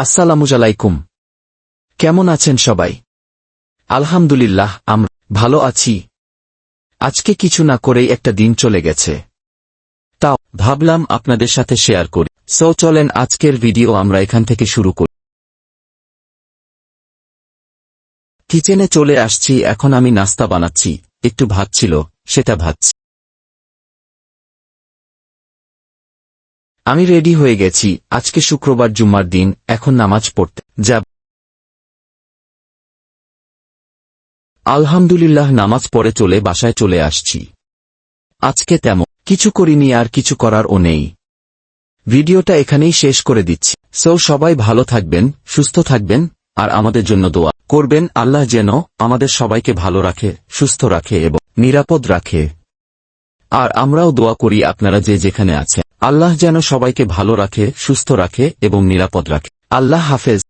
আসসালামু আলাইকুম। কেমন আছেন সবাই? আলহামদুলিল্লাহ, আমরা ভালো আছি। আজকে কিছু না করেই একটা দিন চলে গেছে, তাও ভাবলাম আপনাদের সাথে শেয়ার করি। সো চলেন আজকের ভিডিও আমরা এখান থেকে শুরু করি। কিচেনে চলে আসছি, এখন আমি নাস্তা বানাচ্ছি। একটু ভাত ছিল, সেটা ভাজছি। আমি রেডি হয়ে গেছি। আজকে শুক্রবার, জুম্মার দিন। এখন নামাজ পড়তে যাব। আলহামদুলিল্লাহ, নামাজ পড়ে বাসায় চলে আসছি। আজকে তেমন কিছু করিনি, আর কিছু করারও নেই। ভিডিওটা এখানেই শেষ করে দিচ্ছি। সো সবাই ভালো থাকবেন, সুস্থ থাকবেন, আর আমাদের জন্য দোয়া করবেন। আল্লাহ যেন আমাদের সবাইকে ভালো রাখে, সুস্থ রাখে এবং নিরাপদ রাখে। আর আমরাও দোয়া করি আপনারা যে যেখানে আছেন, আল্লাহ যেন সবাইকে ভালো রাখে, সুস্থ রাখে এবং নিরাপদ রাখে। আল্লাহ হাফেজ।